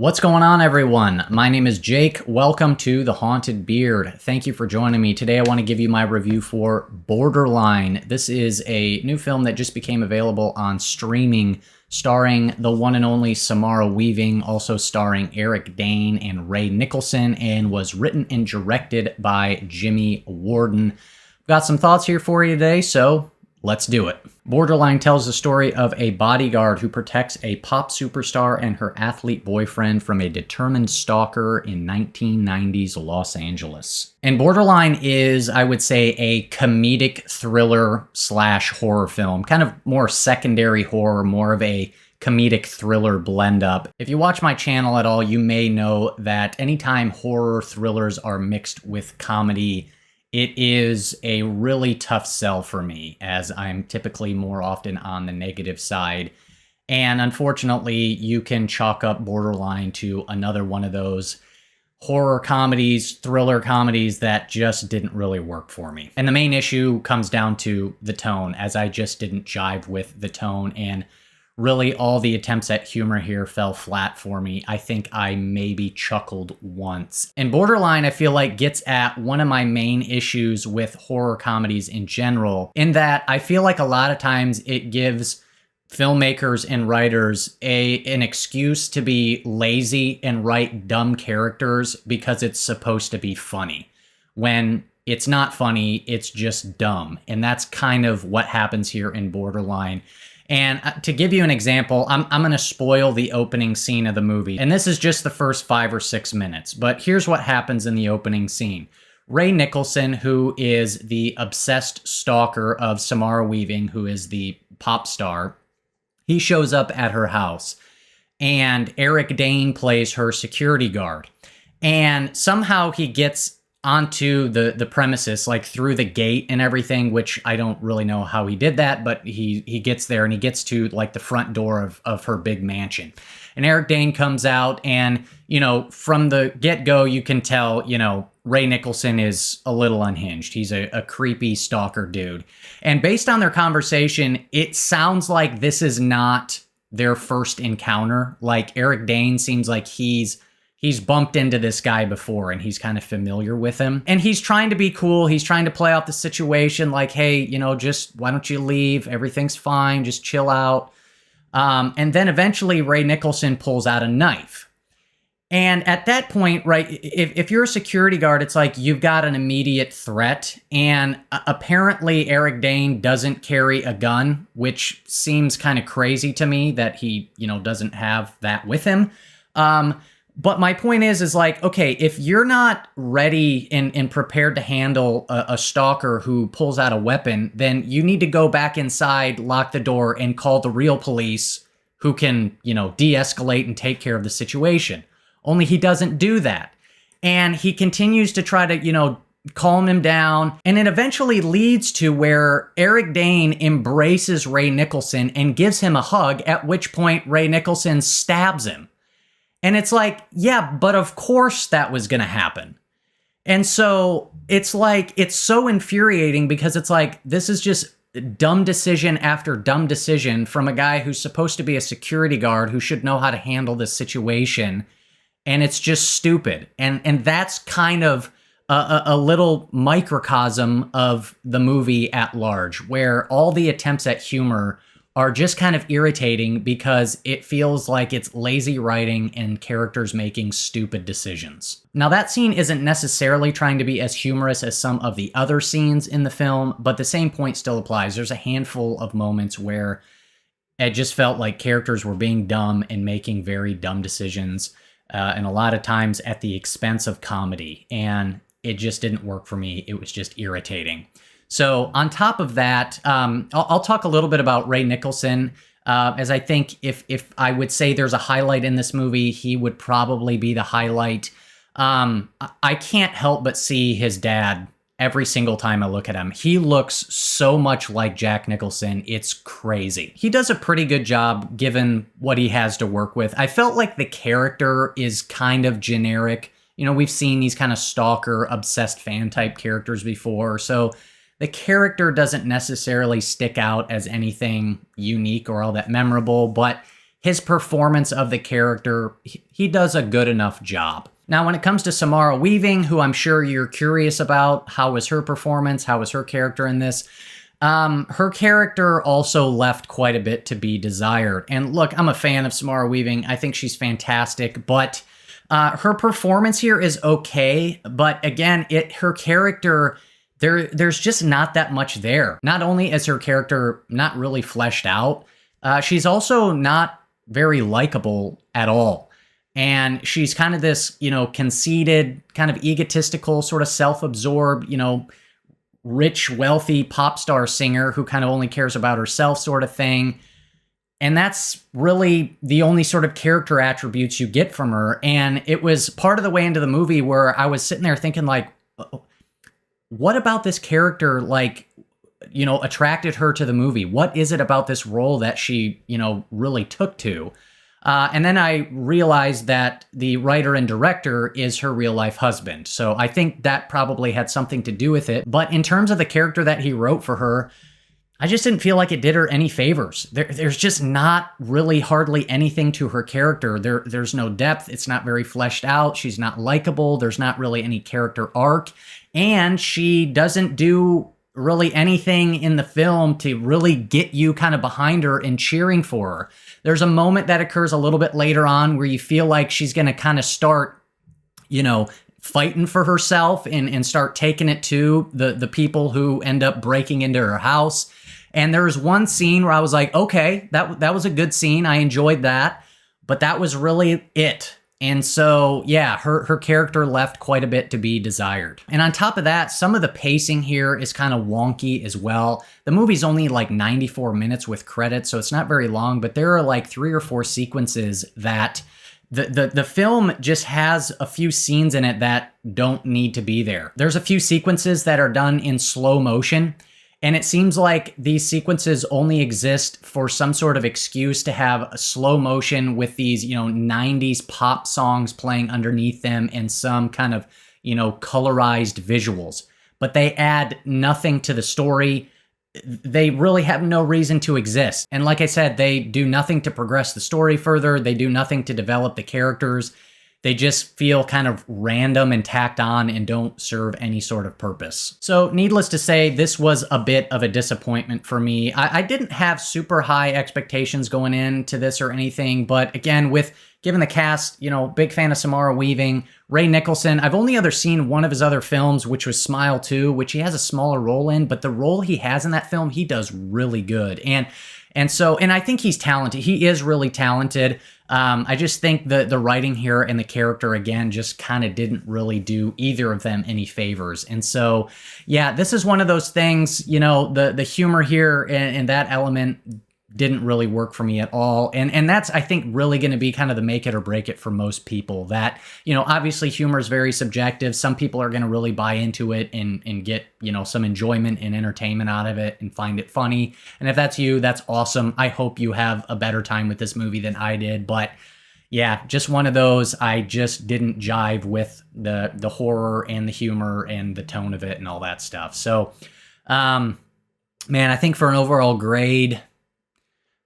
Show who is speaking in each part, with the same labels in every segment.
Speaker 1: What's going on, everyone? My name is Jake. Welcome to The Haunted Beard. Thank you for joining me. Today I want to give you my review for Borderline. This is a new film that just became available on streaming, starring the one and only Samara Weaving, also starring Eric Dane and Ray Nicholson, and was written and directed by Jimmy Warden. Got some thoughts here for you today, so let's do it. Borderline tells the story of a bodyguard who protects a pop superstar and her athlete boyfriend from a determined stalker in 1990s Los Angeles. And Borderline is, I would say, a comedic thriller slash horror film, kind of more secondary horror, more of a comedic thriller blend up. If you watch my channel at all, you may know that anytime horror thrillers are mixed with comedy, it is a really tough sell for me, as I'm typically more often on the negative side. And unfortunately, you can chalk up Borderline to another one of those horror comedies, thriller comedies that just didn't really work for me. And the main issue comes down to the tone, as I just didn't jive with the tone, and really all the attempts at humor here fell flat for me. I think I maybe chuckled once. And Borderline, I feel like, gets at one of my main issues with horror comedies in general, in that I feel like a lot of times it gives filmmakers and writers an excuse to be lazy and write dumb characters because it's supposed to be funny. When it's not funny, it's just dumb. And that's kind of what happens here in Borderline. And to give you an example, I'm going to spoil the opening scene of the movie. And this is just the first 5 or 6 minutes. But here's what happens in the opening scene. Ray Nicholson, who is the obsessed stalker of Samara Weaving, who is the pop star, he shows up at her house. And Eric Dane plays her security guard. And somehow he gets onto the premises, like through the gate and everything, which I don't really know how he did that, but he gets there and he gets to like the front door of her big mansion. And Eric Dane comes out, and, you know, from the get-go, you can tell, you know, Ray Nicholson is a little unhinged. He's a creepy stalker dude. And based on their conversation, it sounds like this is not their first encounter. Like, Eric Dane seems like he's bumped into this guy before, and he's kind of familiar with him. And he's trying to be cool. He's trying to play out the situation like, hey, you know, just why don't you leave? Everything's fine. Just chill out. And then eventually Ray Nicholson pulls out a knife. And at that point, right, if you're a security guard, it's like you've got an immediate threat. And apparently Eric Dane doesn't carry a gun, which seems kind of crazy to me that he, you know, doesn't have that with him. But my point is like, okay, if you're not ready and prepared to handle a stalker who pulls out a weapon, then you need to go back inside, lock the door, and call the real police who can, you know, de-escalate and take care of the situation. Only he doesn't do that. And he continues to try to, you know, calm him down. And it eventually leads to where Eric Dane embraces Ray Nicholson and gives him a hug, at which point Ray Nicholson stabs him. And it's like, yeah, but of course that was going to happen. And so it's like, it's so infuriating because it's like, this is just dumb decision after dumb decision from a guy who's supposed to be a security guard who should know how to handle this situation. And it's just stupid. And that's kind of a little microcosm of the movie at large, where all the attempts at humor are just kind of irritating because it feels like it's lazy writing and characters making stupid decisions. Now, that scene isn't necessarily trying to be as humorous as some of the other scenes in the film, but the same point still applies. There's a handful of moments where it just felt like characters were being dumb and making very dumb decisions, and a lot of times at the expense of comedy, and it just didn't work for me. It was just irritating. So on top of that, I'll talk a little bit about Ray Nicholson, as I think if I would say there's a highlight in this movie, he would probably be the highlight. I can't help but see his dad every single time I look at him. He looks so much like Jack Nicholson. It's crazy. He does a pretty good job given what he has to work with. I felt like the character is kind of generic. You know, we've seen these kind of stalker, obsessed fan type characters before, so the character doesn't necessarily stick out as anything unique or all that memorable, but his performance of the character, he does a good enough job. Now, when it comes to Samara Weaving, who I'm sure you're curious about, how was her performance? How was her character in this? Her character also left quite a bit to be desired. And look, I'm a fan of Samara Weaving. I think she's fantastic, but her performance here is okay. But again, her character, there's just not that much there. Not only is her character not really fleshed out, she's also not very likable at all. And she's kind of this, conceited, kind of egotistical, sort of self-absorbed, rich, wealthy pop star singer who kind of only cares about herself sort of thing. And that's really the only sort of character attributes you get from her. And it was part of the way into the movie where I was sitting there thinking, like, what about this character, attracted her to the movie? What is it about this role that she, really took to? And then I realized that the writer and director is her real life husband. So I think that probably had something to do with it. But in terms of the character that he wrote for her, I just didn't feel like it did her any favors. There's just not really hardly anything to her character. There's no depth. It's not very fleshed out. She's not likable. There's not really any character arc. And she doesn't do really anything in the film to really get you kind of behind her and cheering for her. There's a moment that occurs a little bit later on where you feel like she's going to kind of start, fighting for herself and start taking it to the people who end up breaking into her house. And there was one scene where I was like, okay, that was a good scene. I enjoyed that, but that was really it. And so, yeah, her character left quite a bit to be desired. And on top of that, some of the pacing here is kind of wonky as well. The movie's only like 94 minutes with credits, so it's not very long, but there are like 3 or 4 sequences that the film just has a few scenes in it that don't need to be there. There's a few sequences that are done in slow motion, and it seems like these sequences only exist for some sort of excuse to have a slow motion with these, 90s pop songs playing underneath them and some kind of, colorized visuals. But they add nothing to the story. They really have no reason to exist. And like I said, they do nothing to progress the story further. They do nothing to develop the characters. They just feel kind of random and tacked on and don't serve any sort of purpose. So needless to say, this was a bit of a disappointment for me. I didn't have super high expectations going into this or anything, but again, given the cast, big fan of Samara Weaving, Ray Nicholson. I've only ever seen one of his other films, which was Smile 2, which he has a smaller role in, but the role he has in that film, he does really good. And I think he's talented. He is really talented. I just think the writing here and the character, again, just kind of didn't really do either of them any favors. And so, yeah, this is one of those things, the humor here and that element didn't really work for me at all. And that's, I think, really going to be kind of the make it or break it for most people. That, obviously humor is very subjective. Some people are going to really buy into it and get, some enjoyment and entertainment out of it and find it funny. And if that's you, that's awesome. I hope you have a better time with this movie than I did. But yeah, just one of those. I just didn't jive with the horror and the humor and the tone of it and all that stuff. So, man, I think for an overall grade,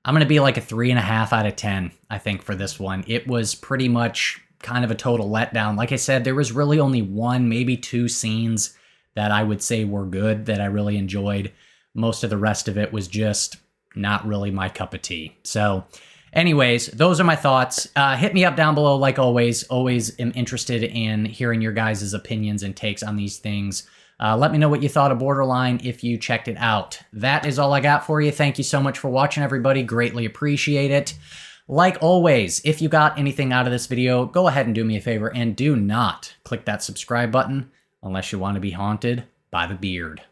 Speaker 1: I'm going to be like a 3.5 out of 10, I think, for this one. It was pretty much kind of a total letdown. Like I said, there was really only 1, maybe 2 scenes that I would say were good, that I really enjoyed. Most of the rest of it was just not really my cup of tea. So anyways, those are my thoughts. Hit me up down below like always. Always am interested in hearing your guys' opinions and takes on these things. Let me know what you thought of Borderline if you checked it out. That is all I got for you. Thank you so much for watching, everybody. Greatly appreciate it. Like always, if you got anything out of this video, go ahead and do me a favor and do not click that subscribe button unless you want to be haunted by the beard.